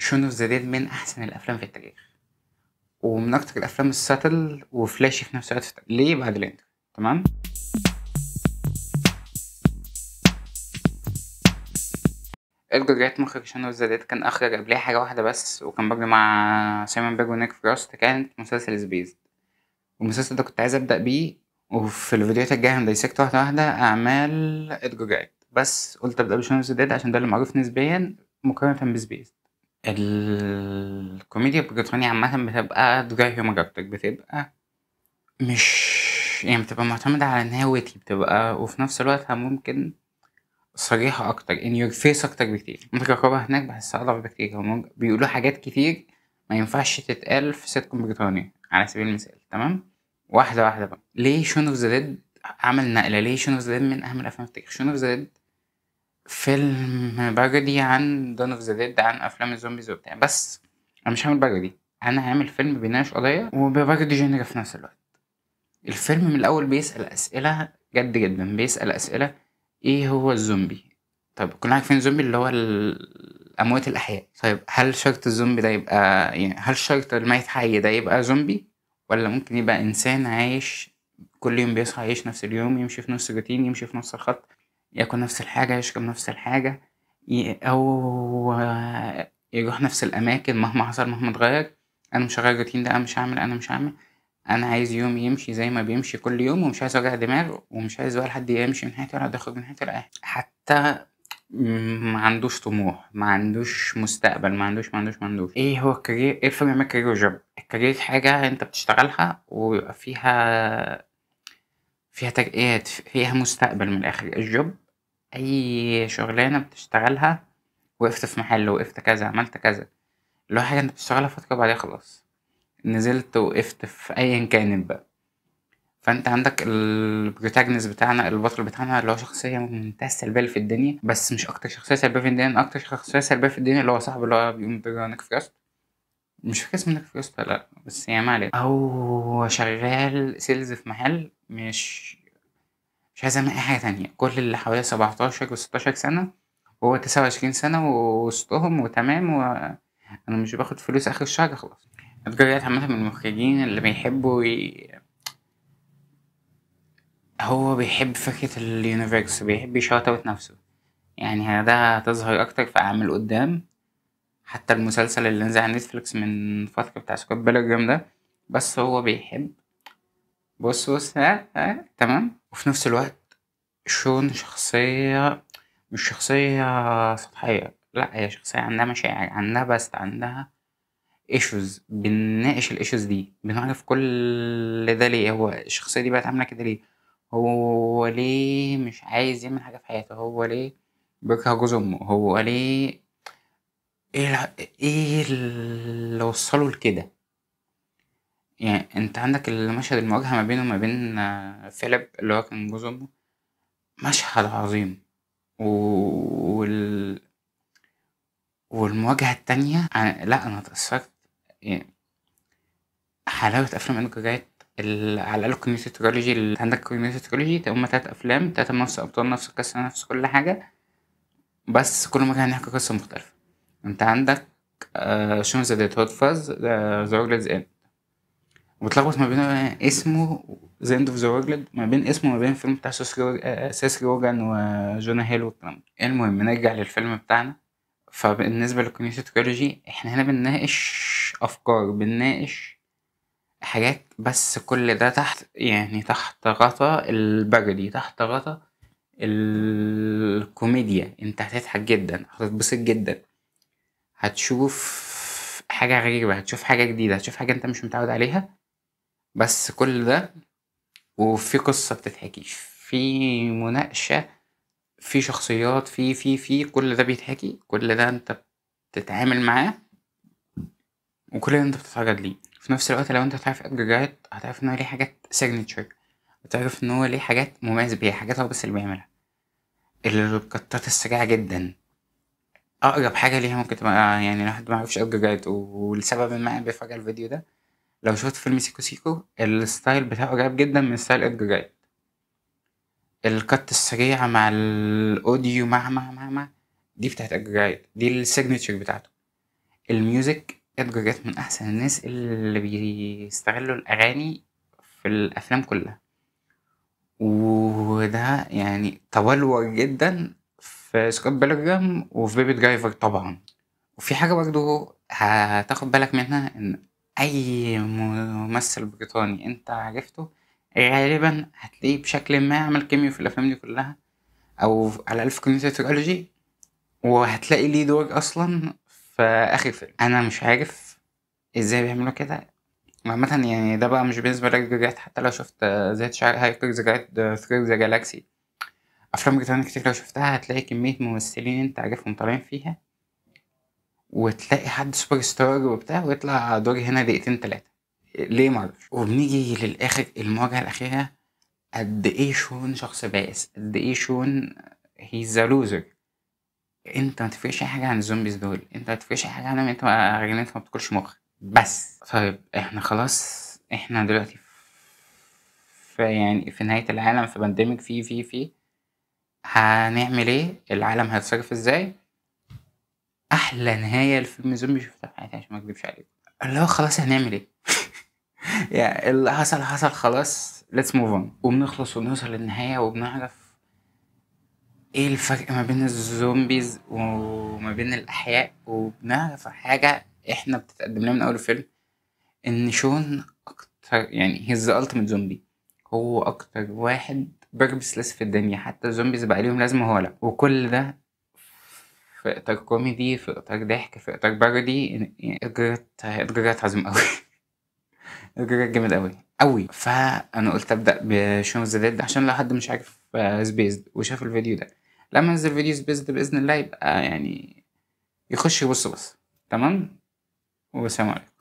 شون اوف ذا ديد من احسن الافلام في التاريخ، ومن اكتر الافلام الساتل وفلاشي في نفس الوقت ليه بعد الانترو. تمام. ادجار رايت مخرج شون اوف ذا ديد كان اخرج قبلها حاجه واحده بس، وكان برضه مع سايمون بيج ونيك فروست، كانت مسلسل سبيس. والمسلسل ده كنت عايز ابدا بيه، وفي الفيديوهات الجايه هندايسكت واحده واحده اعمال ادجار رايت، بس قلت ابدا بشون اوف ذا ديد عشان ده اللي معروف نسبيا مقارنه بسبيس. الكوميديا البريطانية عامة بتبقى دراي هيومر أكتر، بتبقى مش يعني بتبقى معتمدة على إن هي ويتي، بتبقى وفي نفس الوقت ممكن صريحة أكتر in your face أكتر بكتير. ممكن الرقابة هناك بحسها أضعف بكتير، هما بيقولوا حاجات كتير ما ينفعش تتقال في سيتكم بريطاني على سبيل المثال. تمام. واحدة واحدة بقى، ليه شون اوف ذا ديد عمل نقلة؟ ليه شون اوف ذا ديد من أهم الأفلام في التاريخ؟ شون اوف ذا ديد فيلم باجدي عن دون اوف ذا ديد، عن افلام الزومبيز وبتاع، بس انا مش عامل باجدي، انا عامل فيلم بيناقش قضيه وباجدي جينيرا في نفس الوقت. الفيلم من الاول بيسال اسئله جد جدا، بيسال اسئله: ايه هو الزومبي؟ طب كلنا عارفين الزومبي اللي هو الاموات الاحياء. طيب هل شرط الزومبي ده يبقى، يعني هل شرط الميت حي ده يبقى زومبي، ولا ممكن يبقى انسان عايش كل يوم بيصحى يعيش نفس اليوم، يمشي في نفس الروتين، يمشي في نفس الخط، ياكل نفس الحاجة، يشرب نفس الحاجة، أو يروح نفس الأماكن مهما حصل مهما اتغير. أنا مش هغير الروتين ده، أنا مش هعمل. أنا عايز يوم يمشي زي ما بيمشي كل يوم، ومش عايز وجع دماغ، ومش عايز ولا حد يمشي من حياتي ولا يخرج من حياتي ولا أي حاجة. حتى ما عندوش طموح، ما عندوش مستقبل، ما عندوش ايه هو الكارير؟ ايه الفرق بين الكارير والجوب؟ الكارير حاجة انت بتشتغلها ويبقى فيها ترقيات، فيها مستقبل من الاخر. الجوب اي شغلانة بتشتغلها، وقفت في محل، وقفت كذا، عملت كذا، اللي هو حاجة انت بتشتغلها فترة وبعدها خلاص نزلت وقفت في ايا كانت بقى. فانت عندك البروتاجنس بتاعنا، البطل بتاعنا، اللي هو شخصية منتهى السلبية اللي في الدنيا، بس مش اكتر شخصية سلبية في الدنيا، اكتر شخصية سلبية في الدنيا اللي هو صاحبه اللي هو بيقوم بدور نيك فروست. مش فاكر اسمه نيك فروست ولا لا، بس يعني ما علينا. هو شغال سيلز في محل، مش عايز يعمل اي حاجة تانية. كل اللي حواليه 17 و16 سنة، وهو 29 سنة ووسطهم وتمام، وانا مش باخد فلوس اخر الشهر خلاص. ادجار ريت عامة من المخرجين اللي بيحبوا هو بيحب فكرة اليونيفرس، بيحب يشوت اوت نفسه. يعني ده هتظهر اكتر في اعمال قدام، حتى المسلسل اللي نزل على نتفليكس من فترة بتاع سكوت بيلجرام ده. بس هو بيحب، بص ها تمام. وفي نفس الوقت شون شخصية، مش شخصية سطحية، لا هي شخصية عندها مشاعر، عندها بست، عندها ايشوز. بنناقش الايشوز دي، بنعرف كل ده ليه هو الشخصية دي بقت عاملة كده، ليه هو ليه مش عايز يعمل حاجة في حياته، هو ليه بيكره جوز امه، هو ليه ايه اللي وصله لكده. يعني انت عندك المشهد المواجهة ما بينه وما بين فيليب اللي هو كان جوز امه، مشهد عظيم. وال... والمواجهة التانية لا انا اتأثرت. يعني حلاوة افلام ادجار رايت، على الاقل الكوميونيتي ترولوجي، اللي عندك كوميونيتي ترولوجي هما 3 افلام، 3 بنفس ابطال، نفس القصة، نفس كل حاجة، بس كل مرة هنحكي قصة مختلفة. انت عندك شون ذا ديد، هوت فاز، ذا وورلدز اند، وبتلخبط ما بين اسمه ذا اند اوف ذا وورلد، ما بين اسمه وما بين الفيلم بتاع سيس روجان وجونا هيل والكلام ده. المهم نرجع للفيلم بتاعنا. فبالنسبة للكوميونيتي تكنولوجي احنا هنا بنناقش أفكار، بنناقش حاجات، بس كل ده تحت، يعني تحت غطا الباجدي، تحت غطا الكوميديا. انت هتضحك جدا، هتتبسط جدا، هتشوف حاجة غريبة، هتشوف حاجة جديدة، هتشوف حاجة انت مش متعود عليها، بس كل ده وفي قصة بتتحكي، في مناقشة، في شخصيات، في كل ده بيتحكي، كل ده انت بتتعامل معاه، وكل ده انت بتتعرض ليه في نفس الوقت. لو انت تعرف ادجار هتعرف ان هو ليه حاجات سيجنتشر، هتعرف ان هو ليه حاجات مميز بيها، حاجات هو بس اللي بيعملها. القطات السريعة جدا اقرب حاجة ليها ممكن تبقى، يعني لو حد معرفش ادجار ولسبب ما بيفرج على الفيديو ده، لو شفت فيلم سيكو سيكو الستايل بتاعه قريب جدا من ستايل ادجار. القط السريع مع الاوديو، مع دي بتاعت ادجار، دي السيجنتشر بتاعته. الميوزك ادجار جات من احسن الناس اللي بيستغلوا الاغاني في الافلام كلها، وده يعني تبلور جدا في سكوت بيلجرام وفي بيبي درايفر طبعا. وفي حاجة برضه هتاخد بالك منها، ان اي ممثل بريطاني انت عرفته غالبا هتلاقيه بشكل ما عمل كيميو في الافلام دي كلها، او على الاقل في كوميونيتي تريلوجي، وهتلاقي ليه دور اصلا في اخر فيلم. انا مش عارف ازاي بيعملوا كده عامة. يعني ده بقى مش بالنسبة للجاجات، حتى لو شفت ذات هايبر ذا جايد ثرو ذا جالاكسي، افلام بريطانية كتير لو شفتها هتلاقي كمية ممثلين انت عارفهم طالعين فيها، وتلاقي حد سوبر ستار وبتاع ويطلع دور هنا دقيقتين تلاتة. ليه معرفش. وبنيجي للاخر المواجهة الاخيرة، قد ايه شون شخص بائس، قد ايه شون هيز ا لوزر. انت ما تفرقش اي حاجة عن الزومبيز دول، انت ما تفرقش اي حاجة عنهم، انت ما بتاكلش مخ بس. طيب احنا خلاص، احنا دلوقتي في يعني في نهاية العالم، في بانديميك، في هنعمل ايه؟ العالم هيتصرف ازاي؟ احلى نهاية لفيلم زومبي شفتها في حياتي عشان ما اكدبش عليك، اللي هو خلاص هنعمل ايه؟ يعني اللي حصل حصل خلاص، let's move on، وبنخلص ونوصل للنهاية وبنعرف ايه الفرق ما بين الزومبيز وما بين الاحياء، وبنعرف حاجة احنا بتتقدم لنا من اول الفيلم، ان شون اكتر يعني هيز التيميت زومبي، هو اكتر واحد بيربسلس في الدنيا، حتى الزومبيز بقى ليهم لازمة هو لا. وكل ده في اطار كوميدي، في اطار ضحك، في اطار بارودي. يعني ادجارات عظيم قوي. ادجارات جامد قوي قوي. فانا قلت ابدا بشون ذا ديد عشان لو حد مش عارف سبيسد وشاف الفيديو ده، لما انزل فيديو سبيسد باذن الله يبقى يعني يخش يبص بس. تمام، والسلام عليكم.